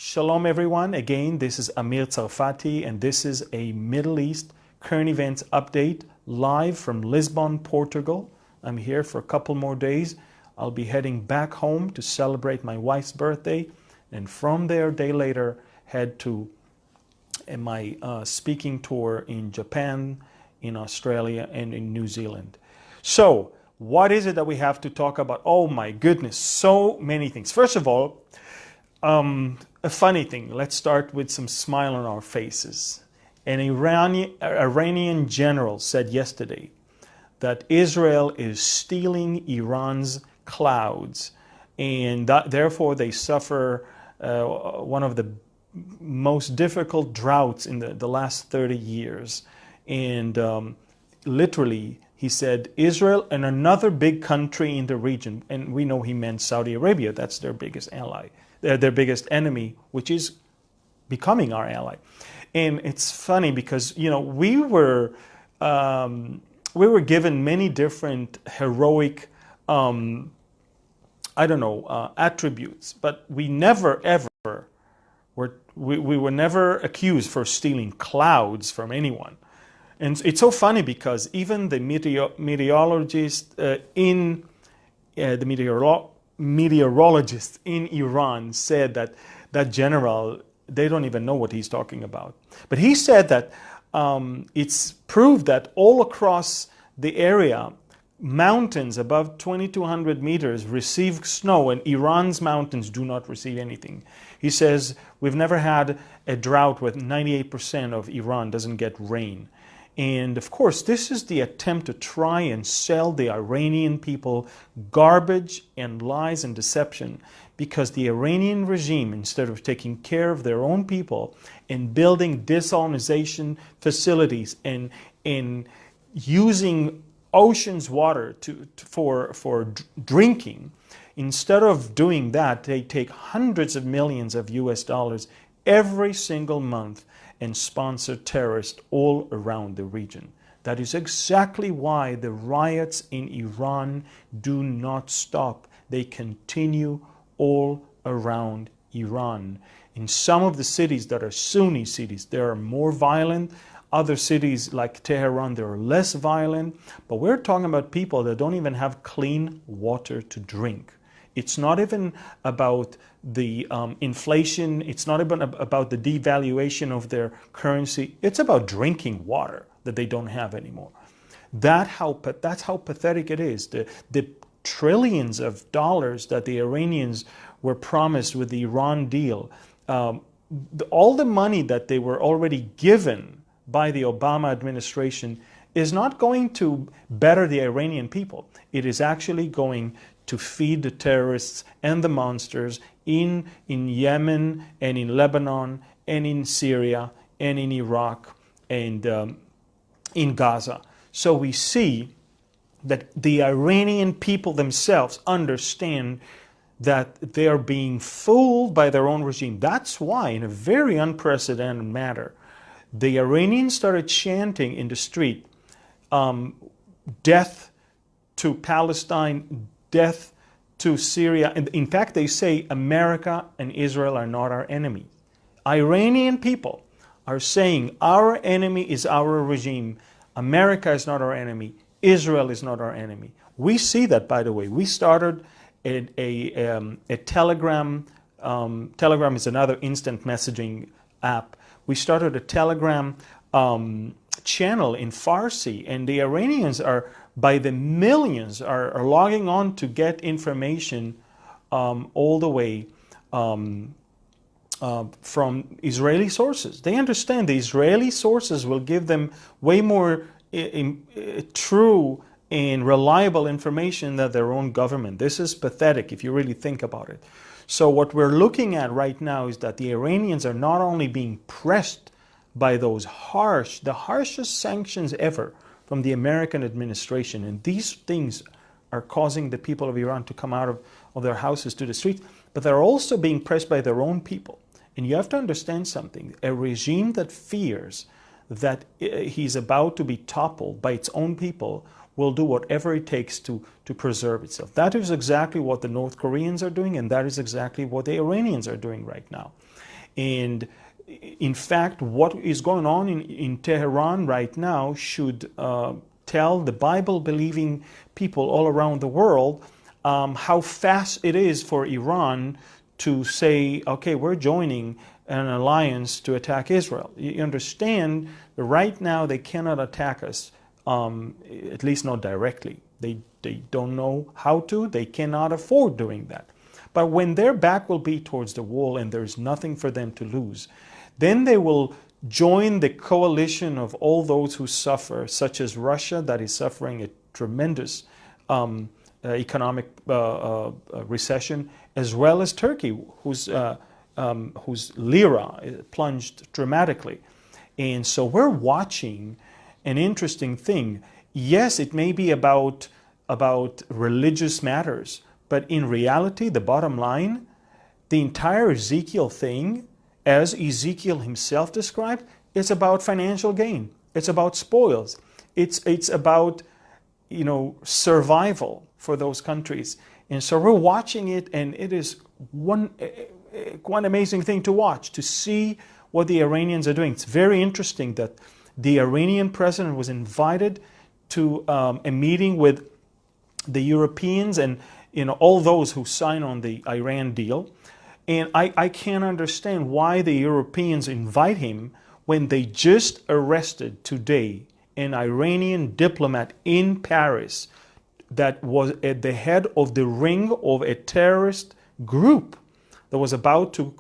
Shalom everyone. Again, this is Amir Tsarfati and this is a Middle East current events update live from Lisbon, Portugal. I'm here for a couple more days. I'll be heading back home to celebrate my wife's birthday, and from there, a day later, head to my speaking tour in Japan, in Australia, and in New Zealand. So, what is it that we have to talk about? Oh my goodness, so many things. First of all, a funny thing. Let's start with some smile on our faces. An Iranian general said yesterday that Israel is stealing Iran's clouds, and that, therefore they suffer one of the most difficult droughts in the last 30 years. And literally, he said, Israel and another big country in the region, and we know he meant Saudi Arabia, that's their biggest ally, their biggest enemy, which is becoming our ally. And it's funny because, you know, we were given many different heroic, attributes, but we never ever we were never accused for stealing clouds from anyone. And it's so funny because even the meteorologists meteorologists in Iran said that that general, they don't even know what he's talking about. But he said that it's proved that all across the area, mountains above 2,200 meters receive snow, and Iran's mountains do not receive anything. He says, we've never had a drought where 98% of Iran doesn't get rain. And of course, this is the attempt to try and sell the Iranian people garbage and lies and deception, because the Iranian regime, instead of taking care of their own people and building desalination facilities and using ocean's water for drinking, instead of doing that, they take hundreds of millions of US dollars every single month and sponsor terrorists all around the region. That is exactly why the riots in Iran do not stop. They continue all around Iran. In some of the cities that are Sunni cities, they are more violent. Other cities like Tehran, they're less violent. But we're talking about people that don't even have clean water to drink. It's not even about the inflation. It's not even about the devaluation of their currency. It's about drinking water that they don't have anymore. That's how pathetic it is. The trillions of dollars that the Iranians were promised with the Iran deal, all the money that they were already given by the Obama administration is not going to better the Iranian people. It is actually going to feed the terrorists and the monsters in Yemen and in Lebanon and in Syria and in Iraq and in Gaza. So we see that the Iranian people themselves understand that they are being fooled by their own regime. That's why, in a very unprecedented manner, the Iranians started chanting in the street, death to Palestine, death to Syria. And in fact, they say America and Israel are not our enemy. Iranian people are saying our enemy is our regime. America is not our enemy. Israel is not our enemy. We see that, by the way. We started a Telegram. Telegram is another instant messaging app. We started a Telegram channel in Farsi, and the Iranians are, by the millions, are logging on to get information all the way from Israeli sources. They understand the Israeli sources will give them way more true and reliable information than their own government. This is pathetic if you really think about it. So what we're looking at right now is that the Iranians are not only being pressed by those the harshest sanctions ever from the American administration, and these things are causing the people of Iran to come out of their houses to the streets, but they're also being pressed by their own people. And you have to understand something. A regime that fears that he's about to be toppled by its own people will do whatever it takes to preserve itself. That is exactly what the North Koreans are doing, and that is exactly what the Iranians are doing right now. And in fact, what is going on in Tehran right now should tell the Bible-believing people all around the world how fast it is for Iran to say, okay, we're joining an alliance to attack Israel. You understand that right now they cannot attack us, at least not directly. They don't know how to, they cannot afford doing that. But when their back will be towards the wall and there's nothing for them to lose, then they will join the coalition of all those who suffer, such as Russia, that is suffering a tremendous economic recession, as well as Turkey, whose lira plunged dramatically. And so we're watching an interesting thing. Yes, it may be about religious matters, but in reality, the bottom line, the entire Ezekiel thing, as Ezekiel himself described, it's about financial gain. It's about spoils. It's about, survival for those countries. And so we're watching it, and it is one amazing thing to watch, to see what the Iranians are doing. It's very interesting that the Iranian president was invited to a meeting with the Europeans and all those who sign on the Iran deal. And I can't understand why the Europeans invite him when they just arrested today an Iranian diplomat in Paris that was at the head of the ring of a terrorist group that was about to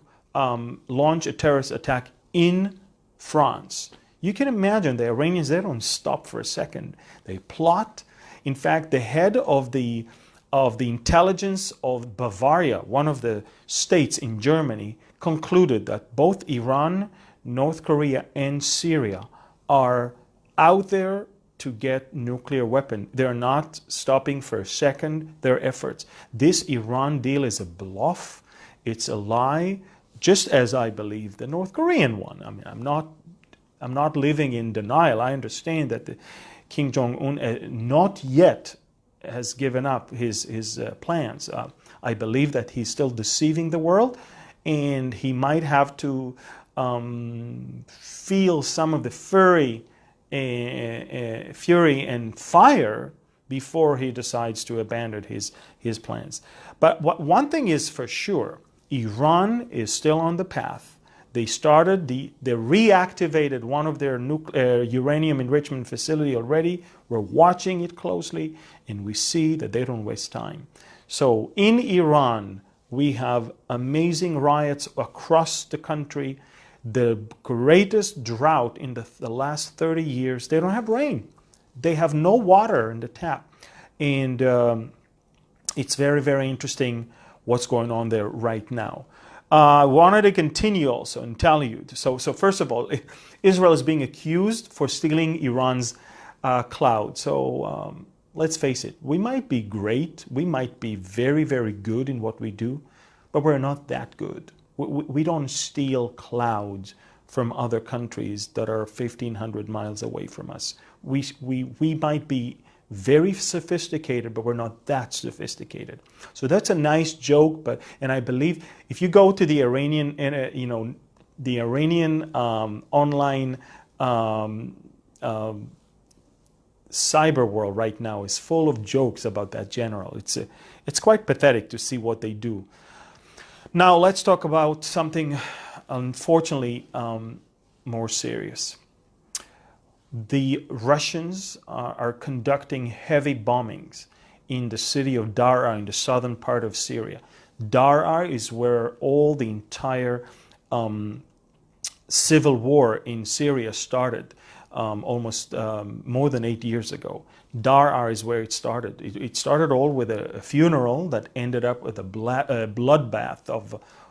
launch a terrorist attack in France. You can imagine the Iranians, they don't stop for a second. They plot. In fact, the head of the intelligence of Bavaria, one of the states in Germany, concluded that both Iran, North Korea, and Syria are out there to get nuclear weapon. They're not stopping for a second their efforts. This Iran deal is a bluff. It's a lie, just as I believe the North Korean one. I mean, I'm not living in denial. I understand that Kim Jong-un not yet has given up his plans. I believe that he's still deceiving the world, and he might have to feel some of the fury and fire before he decides to abandon his plans. But one thing is for sure, Iran is still on the path. They reactivated one of their uranium enrichment facility already. We're watching it closely, and we see that they don't waste time. So in Iran, we have amazing riots across the country. The greatest drought in the last 30 years. They don't have rain. They have no water in the tap. And it's very, very interesting what's going on there right now. I wanted to continue also and tell you. So first of all, Israel is being accused for stealing Iran's cloud. So let's face it, we might be great. We might be very, very good in what we do, but we're not that good. We don't steal clouds from other countries that are 1,500 miles away from us. We might be very sophisticated, but we're not that sophisticated. So that's a nice joke, and I believe if you go to the Iranian, the Iranian online cyber world right now is full of jokes about that general. It's quite pathetic to see what they do. Now let's talk about something, unfortunately, more serious. The Russians are conducting heavy bombings in the city of Daraa in the southern part of Syria. Daraa is where all the entire civil war in Syria started almost more than 8 years ago. Daraa is where it started. It started all with a funeral that ended up with a bloodbath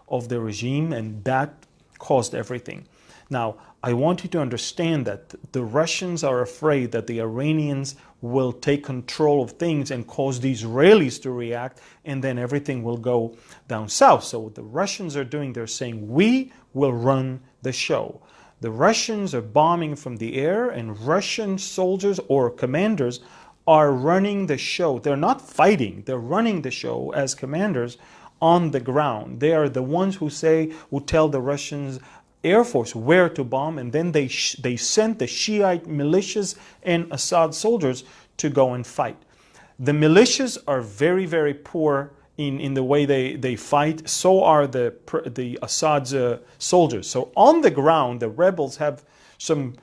of the regime, and that caused everything. Now, I want you to understand that the Russians are afraid that the Iranians will take control of things and cause the Israelis to react, and then everything will go down south. So what the Russians are doing, they're saying, we will run the show. The Russians are bombing from the air, and Russian soldiers or commanders are running the show. They're not fighting, they're running the show as commanders on the ground. They are the ones who tell the Russians Air Force where to bomb, and then they sent the Shiite militias and Assad soldiers to go and fight. The militias are very, very poor in the way they fight. So are the Assad's soldiers. So on the ground, the rebels have some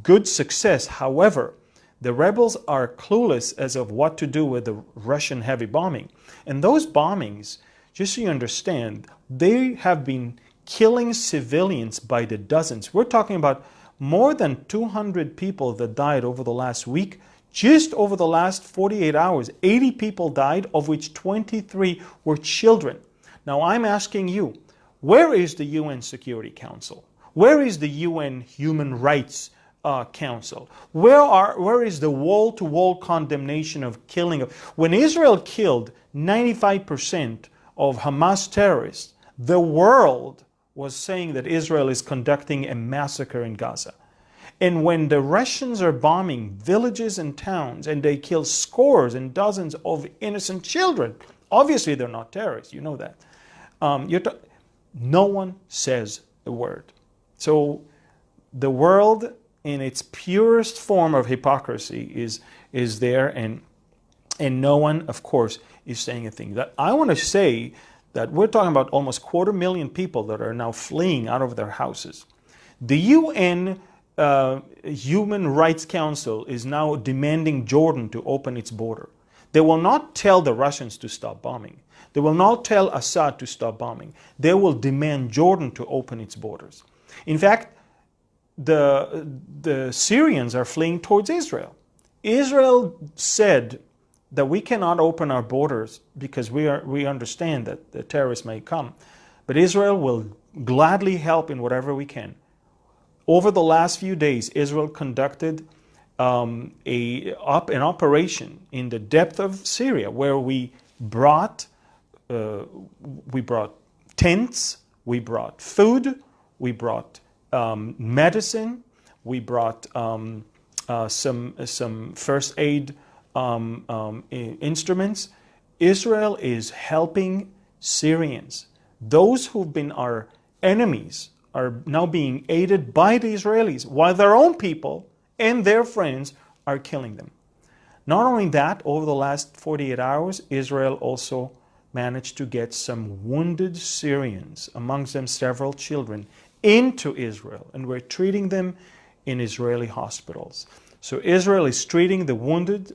good success. However, the rebels are clueless as of what to do with the Russian heavy bombing. And those bombings, just so you understand, they have been killing civilians by the dozens. We're talking about more than 200 people that died over the last week. Just over the last 48 hours, 80 people died, of which 23 were children. Now I'm asking you, where is the UN Security Council? Where is the UN Human Rights Council? Where is the wall-to-wall condemnation of killing? When Israel killed 95% of Hamas terrorists, the world was saying that Israel is conducting a massacre in Gaza. And when the Russians are bombing villages and towns and they kill scores and dozens of innocent children, obviously they're not terrorists, you know that. No one says a word. So the world in its purest form of hypocrisy is there, and no one, of course, is saying a thing. That I want to say that we're talking about almost 250,000 people that are now fleeing out of their houses. The UN Human Rights Council is now demanding Jordan to open its border. They will not tell the Russians to stop bombing. They will not tell Assad to stop bombing. They will demand Jordan to open its borders. In fact, the Syrians are fleeing towards Israel. Israel said that we cannot open our borders because we understand that the terrorists may come. But Israel will gladly help in whatever we can. Over the last few days, Israel conducted an operation in the depth of Syria where we brought tents, we brought food, we brought medicine, we brought some first aid instruments. Israel is helping Syrians. Those who've been our enemies are now being aided by the Israelis, while their own people and their friends are killing them. Not only that, over the last 48 hours, Israel also managed to get some wounded Syrians, amongst them several children, into Israel, and we're treating them in Israeli hospitals. So Israel is treating the wounded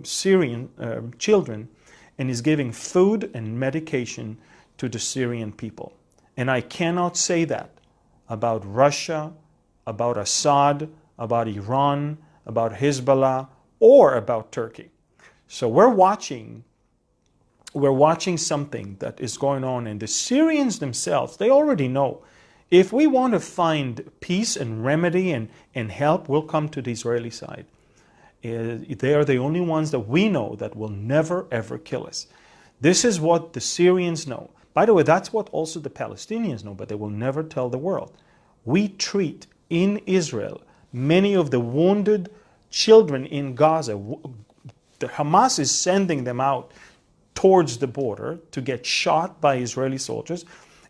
Syrian children and is giving food and medication to the Syrian people. And I cannot say that about Russia, about Assad, about Iran, about Hezbollah, or about Turkey. So we're watching something that is going on, and the Syrians themselves, they already know. If we want to find peace and remedy and help, we'll come to the Israeli side. They are the only ones that we know that will never, ever kill us. This is what the Syrians know. By the way, that's what also the Palestinians know, but they will never tell the world. We treat in Israel many of the wounded children in Gaza. The Hamas is sending them out towards the border to get shot by Israeli soldiers.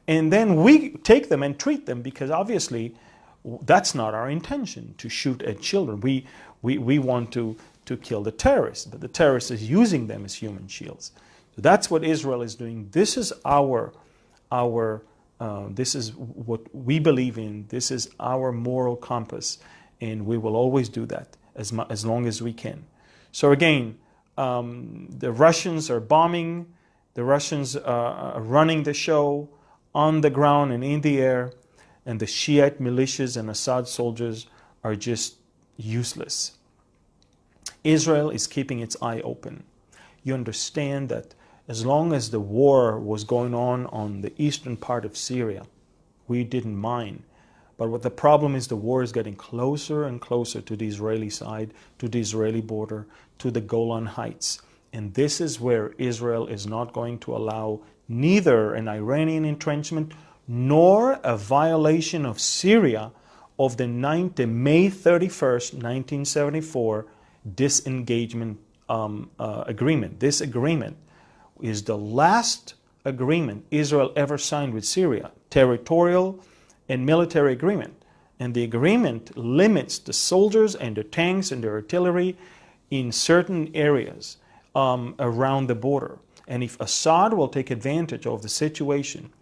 And then we take them and treat them because obviously that's not our intention, to shoot at children. We want to kill the terrorists, but the terrorists is using them as human shields. So that's what Israel is doing. This is this is what we believe in. This is our moral compass, and we will always do that as long as we can. So again, the Russians are bombing. The Russians are running the show on the ground and in the air, and the Shiite militias and Assad soldiers are just useless. Israel is keeping its eye open. You understand that as long as the war was going on the eastern part of Syria, we didn't mind. But what the problem is, the war is getting closer and closer to the Israeli side, to the Israeli border, to the Golan Heights. And this is where Israel is not going to allow neither an Iranian entrenchment nor a violation of Syria of the May 31st, 1974 disengagement agreement. This agreement is the last agreement Israel ever signed with Syria, territorial and military agreement. And the agreement limits the soldiers and the tanks and the artillery in certain areas around the border. And if Assad will take advantage of the situation,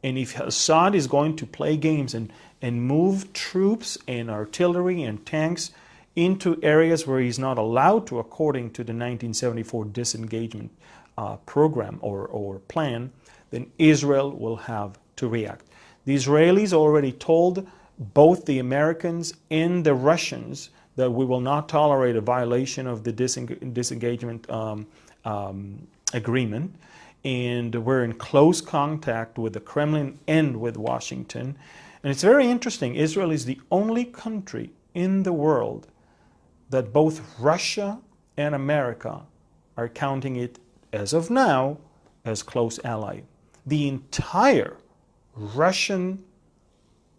and if Assad is going to play games and move troops and artillery and tanks into areas where he's not allowed to according to the 1974 disengagement program or plan, then Israel will have to react. The Israelis already told both the Americans and the Russians that we will not tolerate a violation of the disengagement agreement. And we're in close contact with the Kremlin and with Washington. And it's very interesting. Israel is the only country in the world that both Russia and America are counting it, as of now, as close ally. The entire Russian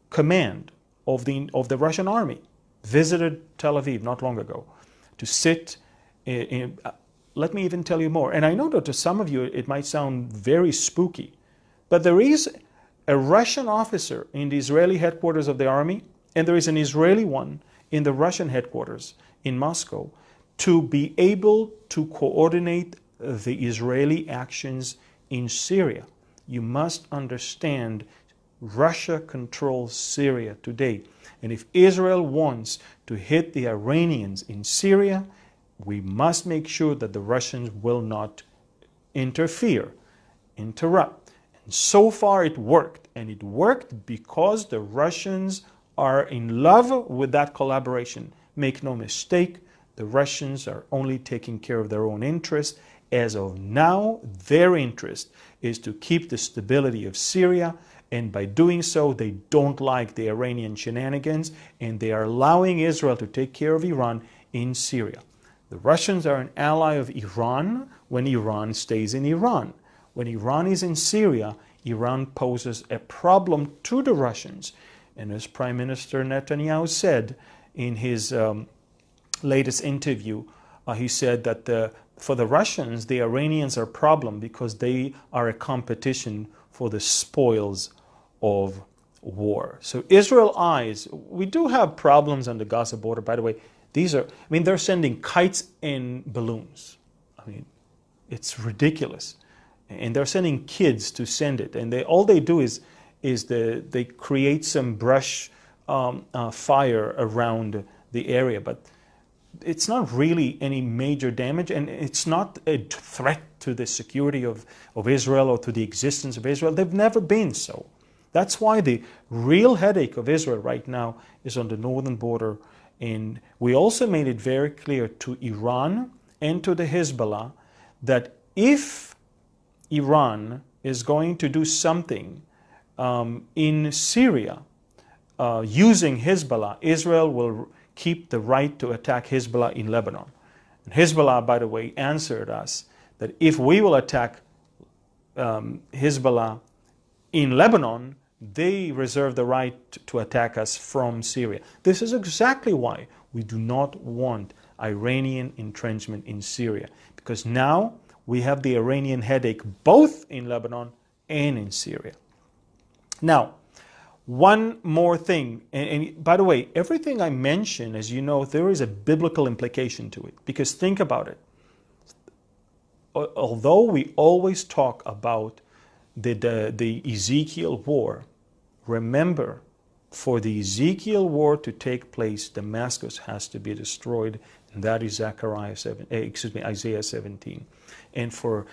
command of the Russian army visited Tel Aviv not long ago to sit in. Let me even tell you more. And I know that to some of you it might sound very spooky, but there is a Russian officer in the Israeli headquarters of the army, and there is an Israeli one in the Russian headquarters in Moscow to be able to coordinate the Israeli actions in Syria. You must understand, Russia controls Syria today. And if Israel wants to hit the Iranians in Syria, we must make sure that the Russians will not interfere, interrupt. And so far it worked. And it worked because the Russians are in love with that collaboration. Make no mistake, the Russians are only taking care of their own interests. As of now, their interest is to keep the stability of Syria, and by doing so, they don't like the Iranian shenanigans, and they are allowing Israel to take care of Iran in Syria. The Russians are an ally of Iran when Iran stays in Iran. When Iran is in Syria, Iran poses a problem to the Russians. And as Prime Minister Netanyahu said in his latest interview, he said that for the Russians, the Iranians are a problem because they are a competition for the spoils of war. So Israel eyes, we do have problems on the Gaza border, by the way. They're sending kites and balloons. It's ridiculous. And they're sending kids to send it. And all they do is they create some brush fire around the area. But it's not really any major damage. And it's not a threat to the security of Israel or to the existence of Israel. They've never been so. That's why the real headache of Israel right now is on the northern border. And we also made it very clear to Iran and to the Hezbollah that if Iran is going to do something in Syria using Hezbollah, Israel will keep the right to attack Hezbollah in Lebanon. And Hezbollah, by the way, answered us that if we will attack Hezbollah in Lebanon, they reserve the right to attack us from Syria. This is exactly why we do not want Iranian entrenchment in Syria, because now we have the Iranian headache both in Lebanon and in Syria. Now, one more thing, and by the way, everything I mention, as you know, there is a biblical implication to it, because think about it. Although we always talk about the Ezekiel war, remember, for the Ezekiel war to take place, Damascus has to be destroyed, and that is Isaiah 17. And for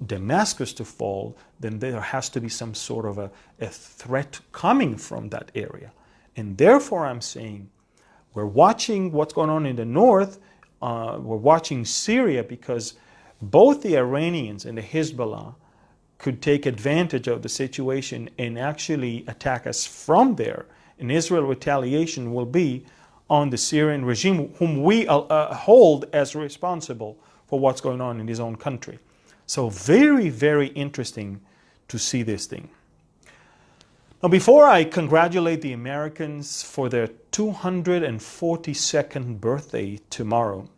Damascus to fall, then there has to be some sort of a threat coming from that area. And therefore I'm saying, we're watching what's going on in the north, we're watching Syria, because both the Iranians and the Hezbollah could take advantage of the situation and actually attack us from there. And Israel retaliation will be on the Syrian regime, whom we hold as responsible for what's going on in his own country. So very, very interesting to see this thing. Now, before I congratulate the Americans for their 242nd birthday tomorrow,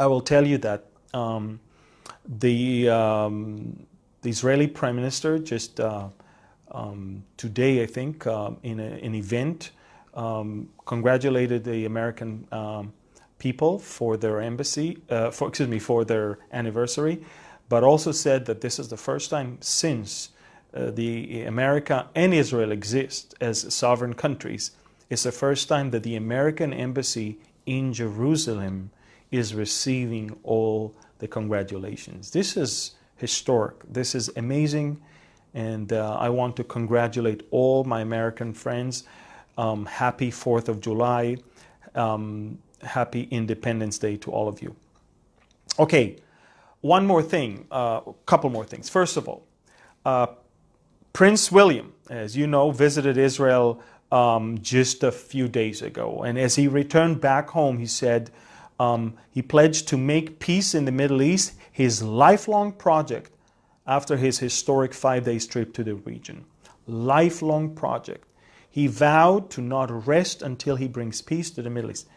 I will tell you that the Israeli Prime Minister just today, I think, in an event, congratulated the American people for their embassy, for their anniversary, but also said that this is the first time since the America and Israel exist as sovereign countries. It's the first time that the American embassy in Jerusalem is receiving all the congratulations. This is historic. This is amazing. And I want to congratulate all my American friends. Happy 4th of July. Happy Independence Day to all of you. Okay, one more thing, couple more things. First of all, Prince William, as you know, visited Israel just a few days ago. And as he returned back home, he said he pledged to make peace in the Middle East his lifelong project after his historic 5-day trip to the region. Lifelong project. He vowed to not rest until he brings peace to the Middle East.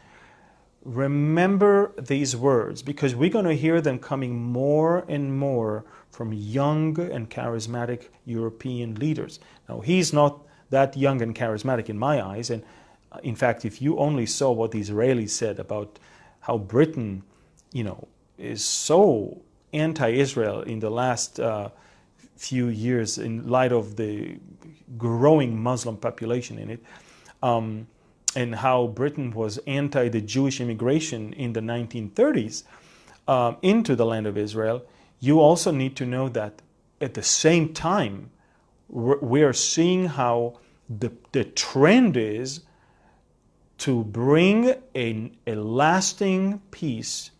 Remember these words, because we're going to hear them coming more and more from young and charismatic European leaders. Now, he's not that young and charismatic in my eyes. And in fact, if you only saw what the Israelis said about how Britain, is so anti-Israel in the last few years in light of the growing Muslim population in it, and how Britain was anti the Jewish immigration in the 1930s into the land of Israel, you also need to know that at the same time, we are seeing how the trend is to bring a lasting peace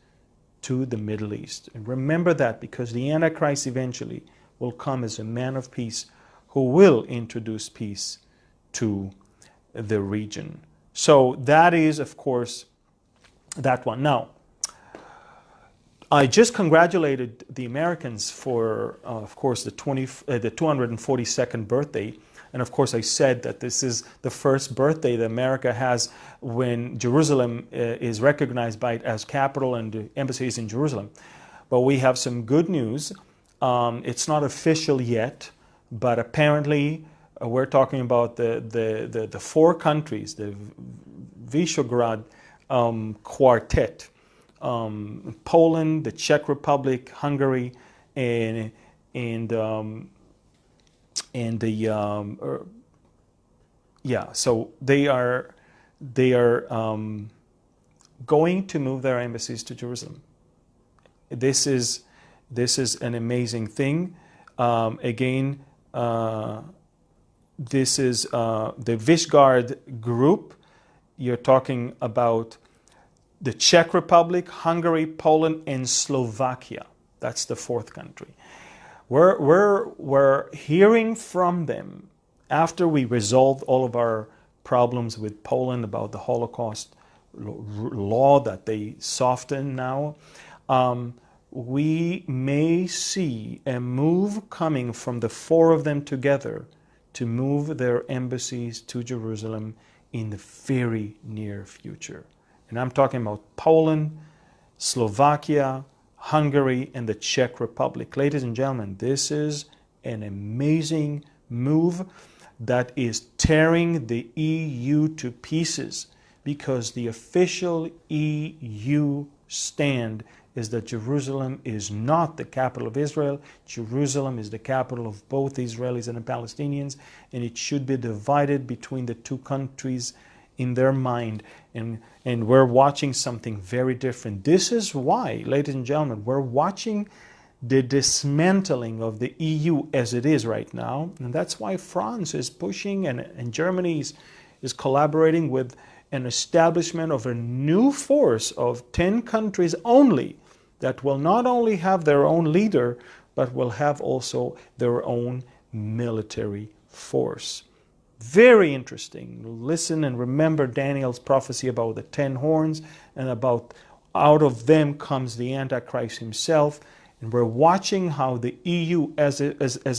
to the Middle East. And remember that, because the Antichrist eventually will come as a man of peace who will introduce peace to the region. So that is, of course, that one. Now, I just congratulated the Americans for, of course, the 242nd birthday. And of course, I said that this is the first birthday that America has when Jerusalem is recognized by it as capital and the embassy is in Jerusalem. But we have some good news. It's not official yet, but apparently we're talking about the four countries, the Visegrad Quartet, Poland, the Czech Republic, Hungary, and so they are going to move their embassies to Jerusalem. This is an amazing thing. Again, this is the Visegrad group. You're talking about the Czech Republic, Hungary, Poland, and Slovakia. That's the fourth country. We're hearing from them after we resolved all of our problems with Poland about the Holocaust law that they soften now. We may see a move coming from the four of them together to move their embassies to Jerusalem in the very near future. And I'm talking about Poland, Slovakia, Hungary, and the Czech Republic. Ladies and gentlemen, this is an amazing move that is tearing the EU to pieces, because the official EU stand is that Jerusalem is not the capital of Israel. Jerusalem is the capital of both the Israelis and the Palestinians, and it should be divided between the two countries in their mind. And we're watching something very different. This is why, ladies and gentlemen, we're watching the dismantling of the EU as it is right now. And that's why France is pushing and Germany is collaborating with an establishment of a new force of 10 countries only that will not only have their own leader, but will have also their own military force. Very interesting. Listen and remember Daniel's prophecy about the 10 horns, and about out of them comes the Antichrist himself. And we're watching how the EU, as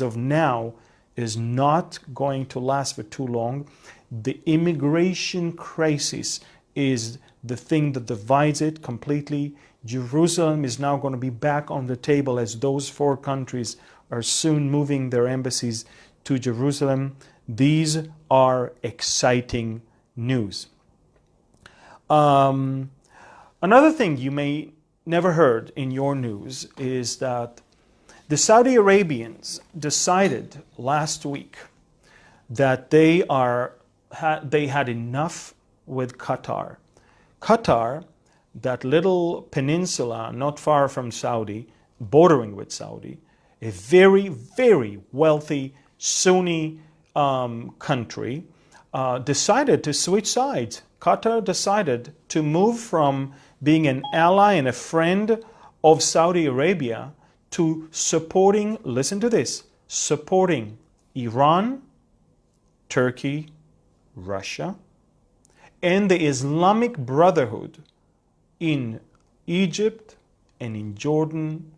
of now, is not going to last for too long. The immigration crisis is the thing that divides it completely. Jerusalem is now going to be back on the table as those 4 countries are soon moving their embassies to Jerusalem. These are exciting news. Another thing you may never heard in your news is that the Saudi Arabians decided last week that they had enough with Qatar. Qatar, that little peninsula not far from Saudi, bordering with Saudi, a very, very wealthy Sunni country, decided to switch sides. Qatar decided to move from being an ally and a friend of Saudi Arabia to supporting, listen to this, supporting Iran, Turkey, Russia, and the Islamic Brotherhood in Egypt and in Jordan,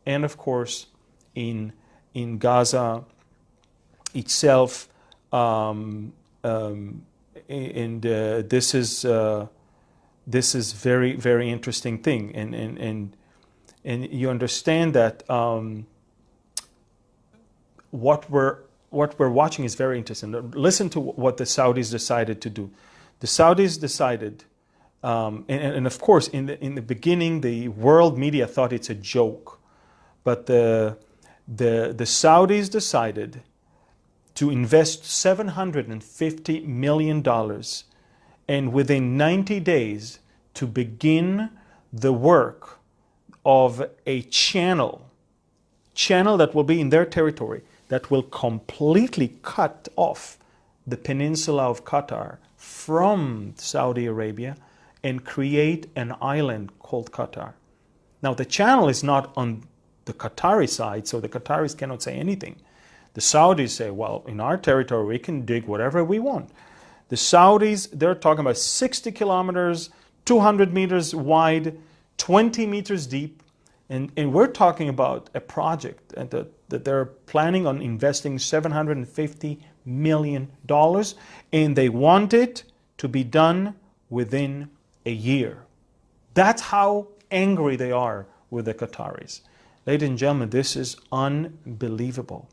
and of course in Gaza itself. This is very, very interesting thing, and you understand that what we're watching is very interesting. Listen to what the Saudis decided to do. The Saudis decided, and of course, in the beginning, the world media thought it's a joke, but the Saudis decided to invest $750 million, and within 90 days to begin the work of a channel that will be in their territory, that will completely cut off the peninsula of Qatar from Saudi Arabia and create an island called Qatar. Now, the channel is not on the Qatari side, so the Qataris cannot say anything. The Saudis say, well, in our territory, we can dig whatever we want. The Saudis, they're talking about 60 kilometers, 200 meters wide, 20 meters deep, and we're talking about a project that they're planning on investing $750 million, and they want it to be done within a year. That's how angry they are with the Qataris. Ladies and gentlemen, this is unbelievable.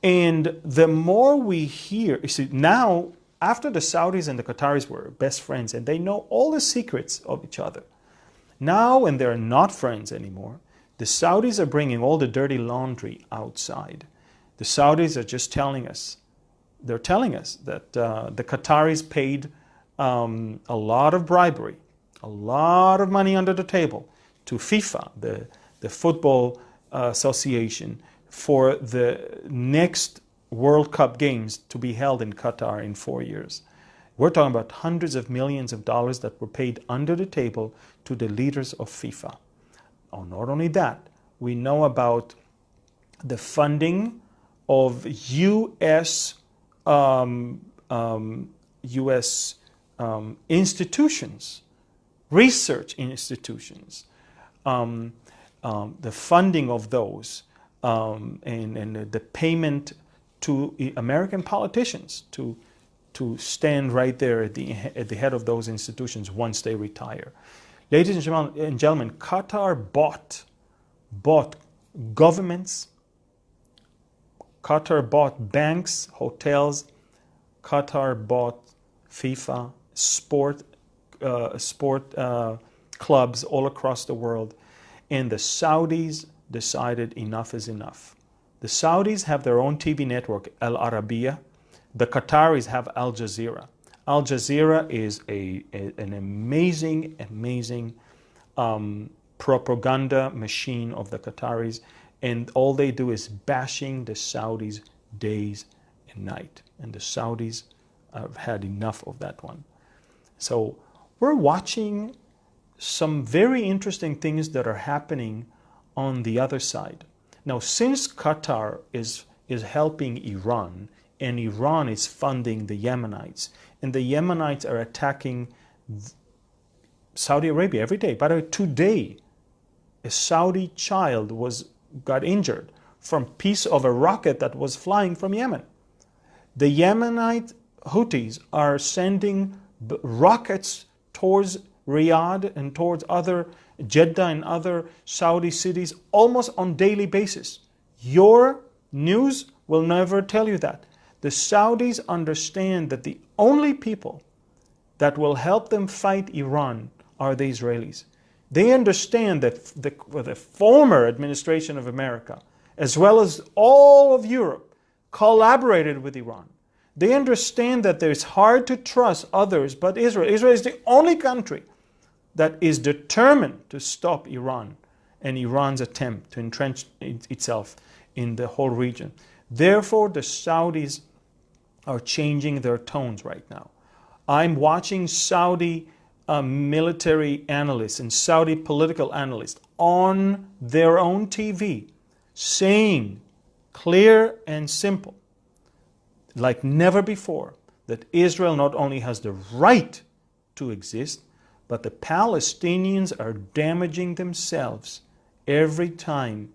And the more we hear, you see, now, after the Saudis and the Qataris were best friends and they know all the secrets of each other, now when they're not friends anymore, the Saudis are bringing all the dirty laundry outside. The Saudis are just telling us, they're telling us that the Qataris paid a lot of bribery, a lot of money under the table to FIFA, the football association, for the next World Cup games to be held in Qatar in 4 years. We're talking about hundreds of millions of dollars that were paid under the table to the leaders of FIFA. Oh, not only that, we know about the funding of U.S. Institutions, research institutions, the funding of those, and the payment to American politicians to stand right there at the head of those institutions once they retire. Ladies and gentlemen, Qatar bought governments, Qatar bought banks, hotels, Qatar bought FIFA, sport clubs all across the world, and the Saudis decided enough is enough. The Saudis have their own TV network, Al Arabiya. The Qataris have Al Jazeera. Al Jazeera is an amazing propaganda machine of the Qataris, and all they do is bashing the Saudis days and night. And the Saudis have had enough of that one. So we're watching some very interesting things that are happening on the other side. Now, since Qatar is helping Iran, and Iran is funding the Yemenites, and the Yemenites are attacking Saudi Arabia every day. By the way, today, a Saudi child got injured from a piece of a rocket that was flying from Yemen. The Yemenite Houthis are sending rockets towards Riyadh and towards other Jeddah and other Saudi cities almost on daily basis. Your news will never tell you that. The Saudis understand that the only people that will help them fight Iran are the Israelis. They understand that the former administration of America, as well as all of Europe, collaborated with Iran. They understand that it's hard to trust others but Israel. Israel is the only country that is determined to stop Iran and Iran's attempt to entrench itself in the whole region. Therefore, the Saudis are changing their tones right now. I'm watching Saudi military analysts and Saudi political analysts on their own TV saying clear and simple, like never before, that Israel not only has the right to exist, but the Palestinians are damaging themselves every time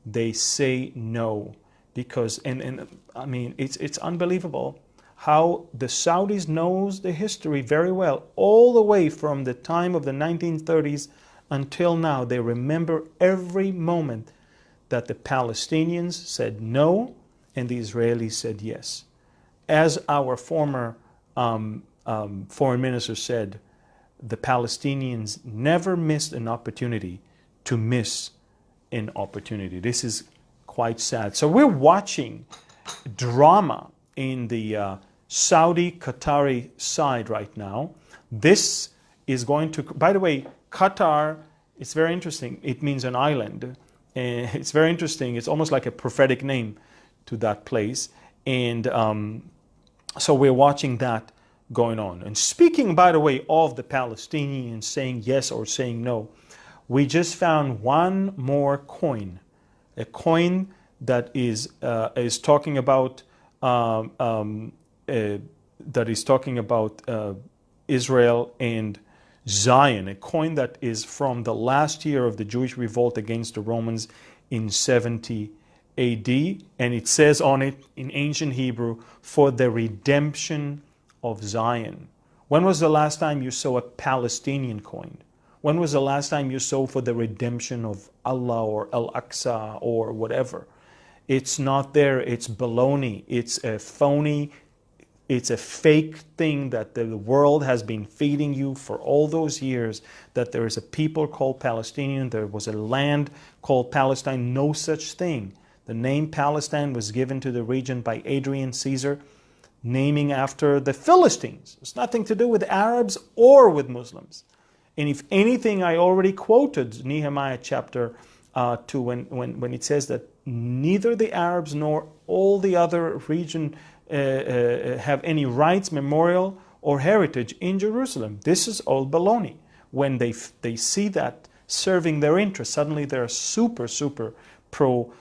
they say no. Because, and I mean, it's unbelievable how the Saudis knows the history very well, all the way from the time of the 1930s until now. They remember every moment that the Palestinians said no and the Israelis said yes. As our former foreign minister said, the Palestinians never missed an opportunity to miss an opportunity. This is quite sad. So we're watching drama in the Saudi-Qatari side right now. This is going to, by the way, Qatar, it's very interesting. It means an island. It's very interesting. It's almost like a prophetic name to that place. And so we're watching that going on. And speaking, by the way, of the Palestinians saying yes or saying no, we just found one more coin, a coin that is talking about Israel and Zion, a coin that is from the last year of the Jewish revolt against the Romans in 70 AD, and it says on it in ancient Hebrew, for the redemption of Zion. When was the last time you saw a Palestinian coin? When was the last time you saw for the redemption of Allah or Al-Aqsa or whatever? It's not there. It's baloney. It's a phony, it's a fake thing that the world has been feeding you for all those years, that there is a people called Palestinian, there was a land called Palestine. No such thing. The name Palestine was given to the region by Adrian Caesar, naming after the Philistines. It's nothing to do with Arabs or with Muslims. And if anything, I already quoted Nehemiah chapter 2 when it says that neither the Arabs nor all the other region have any rights, memorial, or heritage in Jerusalem. This is all baloney. When they see that serving their interests, suddenly they're super pro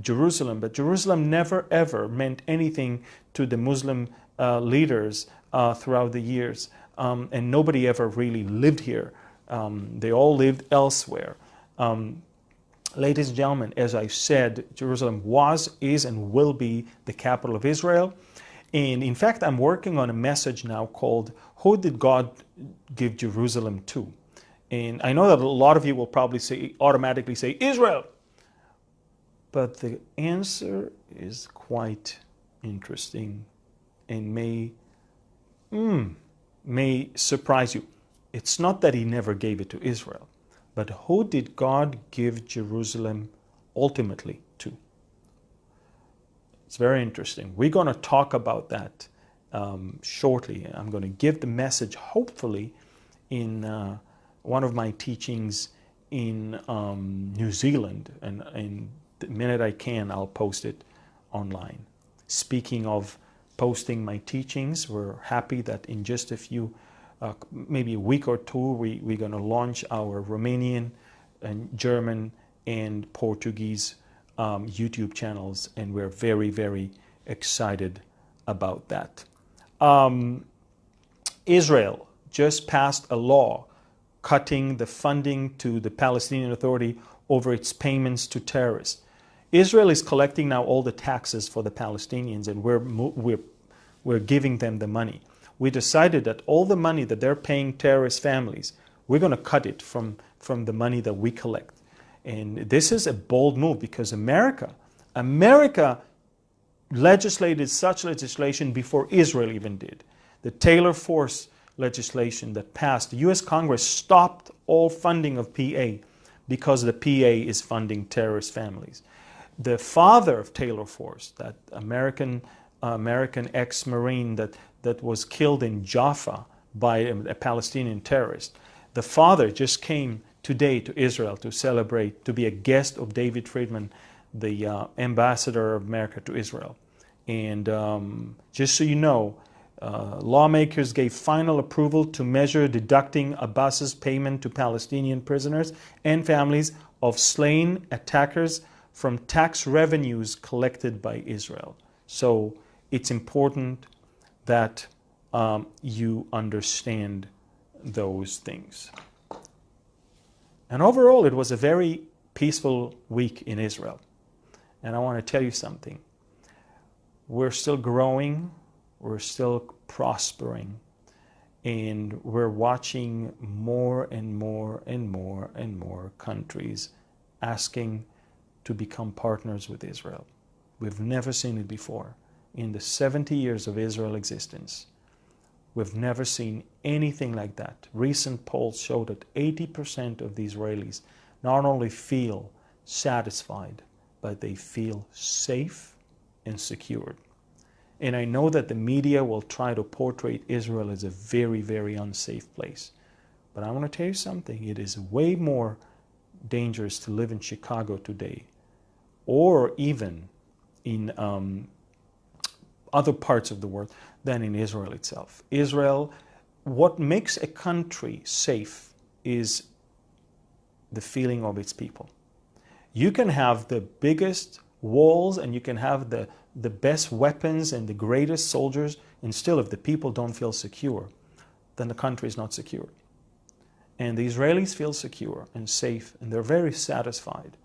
Jerusalem. But Jerusalem never ever meant anything to the Muslim leaders throughout the years. And nobody ever really lived here. They all lived elsewhere. Ladies and gentlemen, as I said, Jerusalem was, is, and will be the capital of Israel. And in fact, I'm working on a message now called, Who Did God Give Jerusalem To? And I know that a lot of you will probably automatically say, Israel. But the answer is quite interesting and may surprise you. It's not that he never gave it to Israel, but who did God give Jerusalem ultimately to? It's very interesting. We're going to talk about that shortly. I'm going to give the message, hopefully, in one of my teachings in New Zealand. And the minute I can, I'll post it online. Speaking of posting my teachings, we're happy that in just a few maybe a week or two, we're going to launch our Romanian and German and Portuguese YouTube channels, and we're very excited about that. Israel just passed a law cutting the funding to the Palestinian Authority over its payments to terrorists. Israel is collecting now all the taxes for the Palestinians, and we're giving them the money. we decided that all the money that they're paying terrorist families, we're going to cut it from the money that we collect. And this is a bold move because America legislated such legislation before Israel even did. The Taylor Force legislation that passed, the U.S. Congress stopped all funding of PA because the PA is funding terrorist families. The father of Taylor Force, that American ex-Marine that was killed in Jaffa by a Palestinian terrorist, the father just came today to Israel to celebrate, to be a guest of David Friedman, the ambassador of America to Israel. And just so you know, lawmakers gave final approval to measure deducting Abbas's payment to Palestinian prisoners and families of slain attackers from tax revenues collected by Israel. So it's important that you understand those things. And overall, it was a very peaceful week in Israel. And I want to tell you something. We're still growing, we're still prospering, and we're watching more and more and more and more countries asking to become partners with Israel. We've never seen it before. In the 70 years of Israel existence, we've never seen anything like that. Recent polls show that 80% of the Israelis not only feel satisfied, but they feel safe and secured. And I know that the media will try to portray Israel as a very, very unsafe place. But I want to tell you something. It is way more dangerous to live in Chicago today, or even in other parts of the world, than in Israel itself. Israel, what makes a country safe is the feeling of its people. You can have the biggest walls and you can have the best weapons and the greatest soldiers, and still if the people don't feel secure, then the country is not secure. And the Israelis feel secure and safe, and they're very satisfied.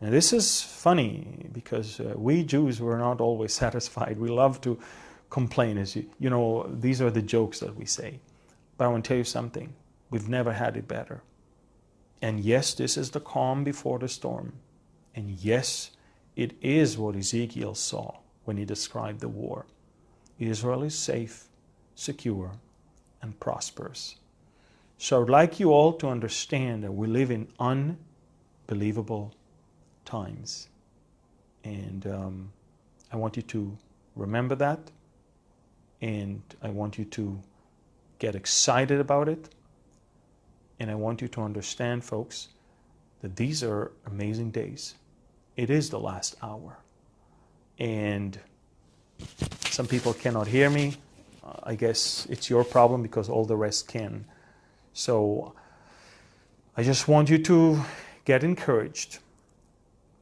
And this is funny because we Jews were not always satisfied. We love to complain, as you know, these are the jokes that we say. But I want to tell you something. We've never had it better. And yes, this is the calm before the storm. And yes, it is what Ezekiel saw when he described the war. Israel is safe, secure, and prosperous. So I'd like you all to understand that we live in unbelievable times. And I want you to remember that. And I want you to get excited about it. And I want you to understand, folks, that these are amazing days. It is the last hour. And some people cannot hear me. I guess it's your problem because all the rest can. So I just want you to get encouraged.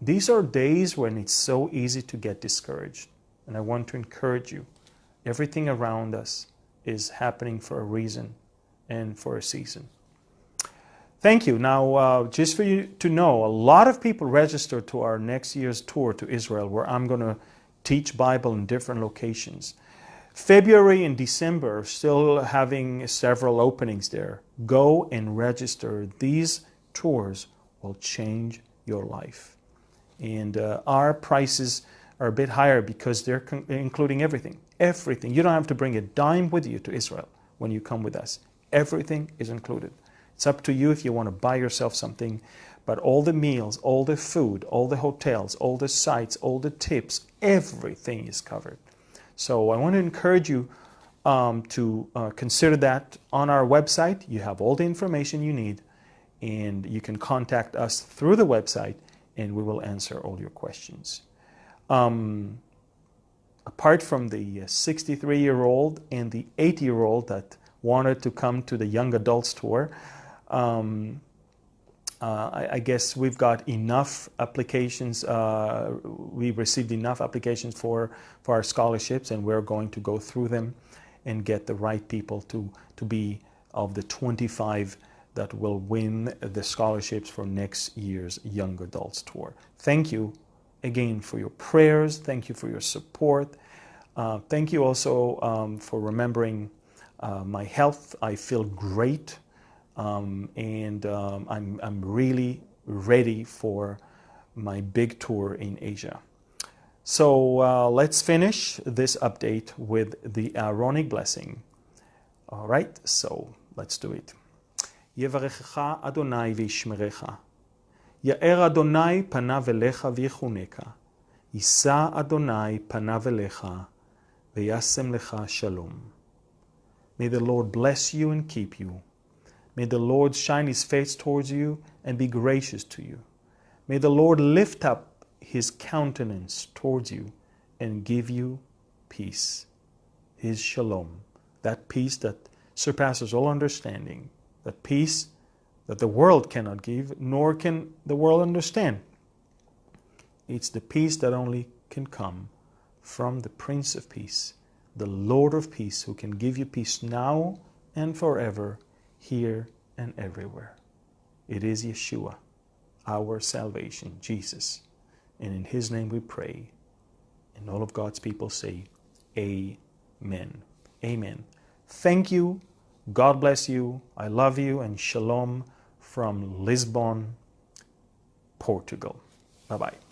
These are days when it's so easy to get discouraged. And I want to encourage you. Everything around us is happening for a reason and for a season. Thank you. Now, just for you to know, a lot of people registered to our next year's tour to Israel, where I'm going to teach Bible in different locations. February and December are still having several openings there. Go and register. These tours will change your life. And our prices are a bit higher because they're including everything. Everything. You don't have to bring a dime with you to Israel when you come with us. Everything is included. It's up to you if you want to buy yourself something, but all the meals, all the food, all the hotels, all the sites, all the tips, everything is covered. So I want to encourage you to consider that. On our website. You have all the information you need, and you can contact us through the website, and we will answer all your questions. Apart from the 63-year-old and the 80-year-old that wanted to come to the young adults tour, I guess we've got enough applications. We received enough applications for our scholarships, and we're going to go through them and get the right people to be of the 25 that will win the scholarships for next year's young adults tour. Thank you again for your prayers. Thank you for your support. Thank you also for remembering my health. I feel great, and I'm really ready for my big tour in Asia. So let's finish this update with the Aaronic blessing. All right, so let's do it. יברכך אדוני וישמרך. יאר אדוני פניו אליך ויחונקה. יישא אדוני פניו אליך וישם לך שלום. May the Lord bless you and keep you. May the Lord shine his face towards you and be gracious to you. May the Lord lift up his countenance towards you and give you peace. His shalom, that peace that surpasses all understanding, that peace that the world cannot give, nor can the world understand. It's the peace that only can come from the Prince of Peace, the Lord of Peace, who can give you peace now and forever, here and everywhere. It is Yeshua, our salvation, Jesus. And in his name we pray. And all of God's people say, Amen. Amen. Thank you. God bless you. I love you. And shalom from Lisbon, Portugal. Bye-bye.